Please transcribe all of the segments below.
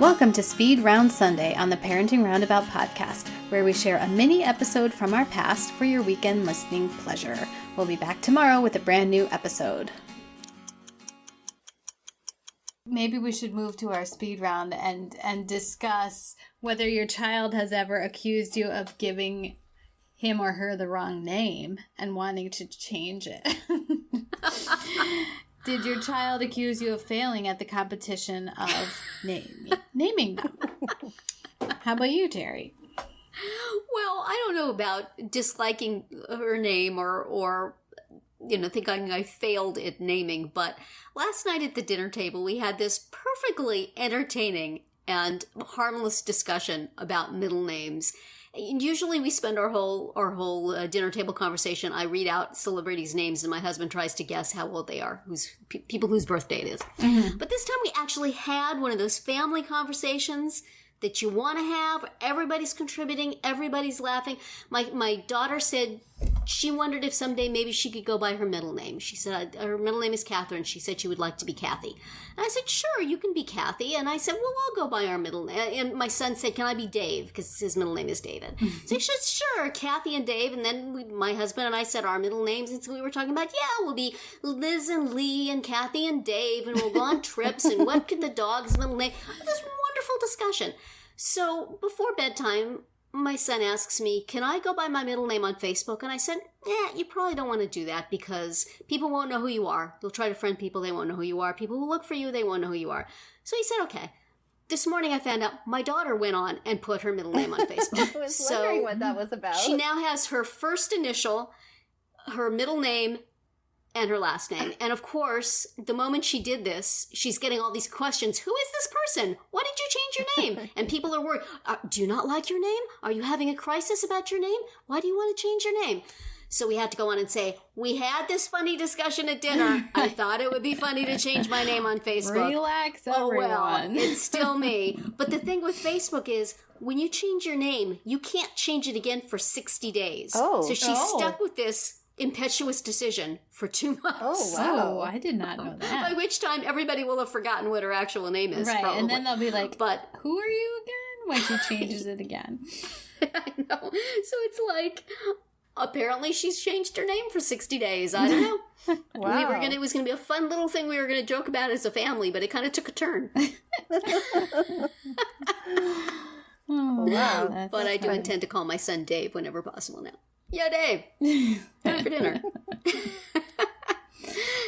Welcome to Speed Round Sunday on the Parenting Roundabout podcast, where we share a mini episode from our past for your weekend listening pleasure. We'll be back tomorrow with a brand new episode. Maybe we should move to our speed round and discuss whether your child has ever accused you of giving him or her the wrong name and wanting to change it. Did your child accuse you of failing at the competition of naming them? How about you, Terry? Well, I don't know about disliking her name or thinking I failed at naming, but last night at the dinner table, we had this perfectly entertaining and harmless discussion about middle names. And usually we spend our whole dinner table conversation. I read out celebrities' names, and my husband tries to guess how old they are, people whose birthday it is. Mm-hmm. But this time we actually had one of those family conversations that you want to have. Everybody's contributing. Everybody's laughing. My daughter said she wondered if someday maybe she could go by her middle name. She said her middle name is Catherine. She said she would like to be Kathy. And I said, sure, you can be Kathy. And I said, well, I'll go by our middle name. And my son said, can I be Dave? Because his middle name is David. So she said, sure, Kathy and Dave. And then my husband and I said our middle names. And so we were talking about, we'll be Liz and Lee and Kathy and Dave. And we'll go on trips. And what could the dog's middle name? This wonderful discussion. So before bedtime, my son asks me, can I go by my middle name on Facebook? And I said, you probably don't want to do that because people won't know who you are. They'll try to friend people. They won't know who you are. People who look for you, they won't know who you are. So he said, okay. This morning I found out my daughter went on and put her middle name on Facebook. I was wondering what that was about. She now has her first initial, her middle name, and her last name. And of course, the moment she did this, she's getting all these questions. Who is this person? Why did you change your name? And people are worried. Do you not like your name? Are you having a crisis about your name? Why do you want to change your name? So we had to go on and say, we had this funny discussion at dinner. I thought it would be funny to change my name on Facebook. Relax, everyone. Oh, well, it's still me. But the thing with Facebook is, when you change your name, you can't change it again for 60 days. So she's stuck with this impetuous decision for 2 months. Oh, wow. Oh, I did not know that. By which time everybody will have forgotten what her actual name is. Right, probably. and then they'll be like, but who are you again? When she changes it again. I know. So it's like, apparently she's changed her name for 60 days. I don't know. Wow. It was going to be a fun little thing we were going to joke about as a family, but it kind of took a turn. Oh, wow. But I do intend to call my son Dave whenever possible now. Yeah, Dave. Time for dinner.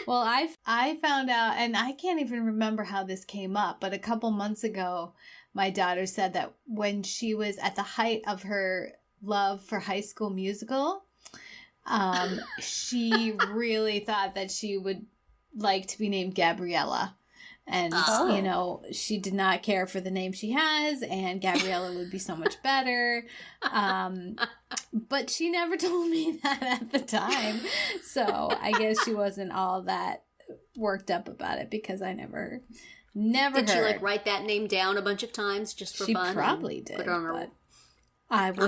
Well, I found out, and I can't even remember how this came up, but a couple months ago, my daughter said that when she was at the height of her love for High School Musical, she really thought that she would like to be named Gabriella. And, she did not care for the name she has, and Gabriella would be so much better. But she never told me that at the time. So I guess she wasn't all that worked up about it because I never Did heard. she, write that name down a bunch of times just for fun? She probably did. Put it on her...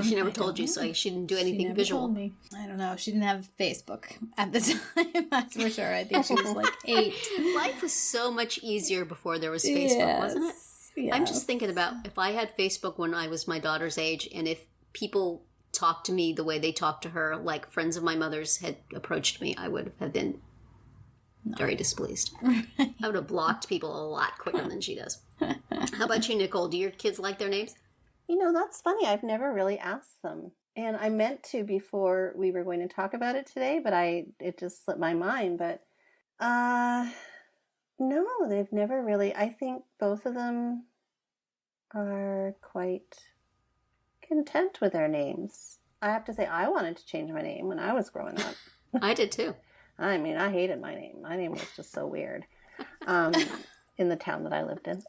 She never told you, so she didn't do anything visual. Told me. I don't know. She didn't have Facebook at the time, that's for sure. I think she was 8. Life was so much easier before there was Facebook, wasn't it? Yes. I'm just thinking about if I had Facebook when I was my daughter's age, and if people talked to me the way they talked to her, like friends of my mother's had approached me, I would have been very displeased. I would have blocked people a lot quicker than she does. How about you, Nicole? Do your kids like their names? That's funny. I've never really asked them. And I meant to before we were going to talk about it today, but it just slipped my mind. But no, they've never really. I think both of them are quite content with their names. I have to say, I wanted to change my name when I was growing up. I did too. I mean, I hated my name. My name was just so weird in the town that I lived in.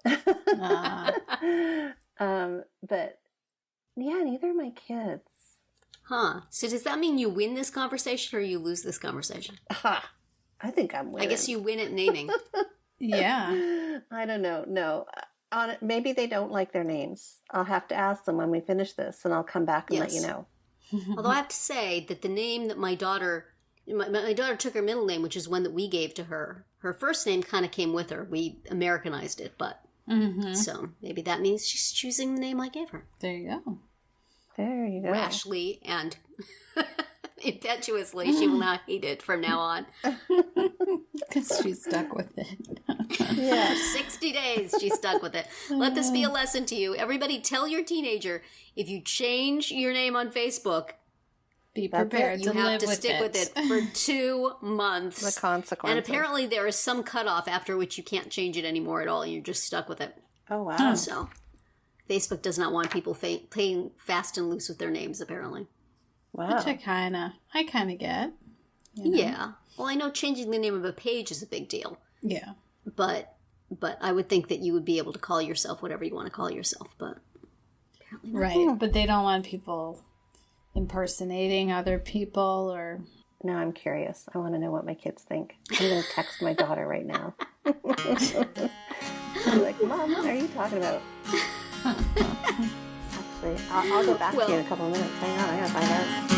But yeah, neither of my kids. Huh. So does that mean you win this conversation or you lose this conversation? Ha! I think I'm winning. I guess you win at naming. Yeah. I don't know. No. Maybe they don't like their names. I'll have to ask them when we finish this, and I'll come back and let you know. Although I have to say that the name that my daughter took her middle name, which is one that we gave to her. Her first name kind of came with her. We Americanized it, but Mm-hmm. So maybe that means she's choosing the name I gave her. There you go. There you go. Rashly and impetuously. She will not hate it from now on. Because she's stuck with it. Yeah. 60 days, she's stuck with it. Let this be a lesson to you. Everybody tell your teenager, if you change your name on Facebook, Be prepared you to have live to with stick with it for 2 months. The consequences. And apparently there is some cutoff after which you can't change it anymore at all. You're just stuck with it. Oh, wow. So Facebook does not want people playing fast and loose with their names, apparently. Wow. Which I kind of get. You know? Yeah. Well, I know changing the name of a page is a big deal. Yeah. But I would think that you would be able to call yourself whatever you want to call yourself. But apparently not. Right. But they don't want people impersonating other people or... Now I'm curious. I want to know what my kids think. I'm going to text my daughter right now. I'm like, Mom, what are you talking about? Actually, I'll get back to you in a couple of minutes. Hang on, I got to find out.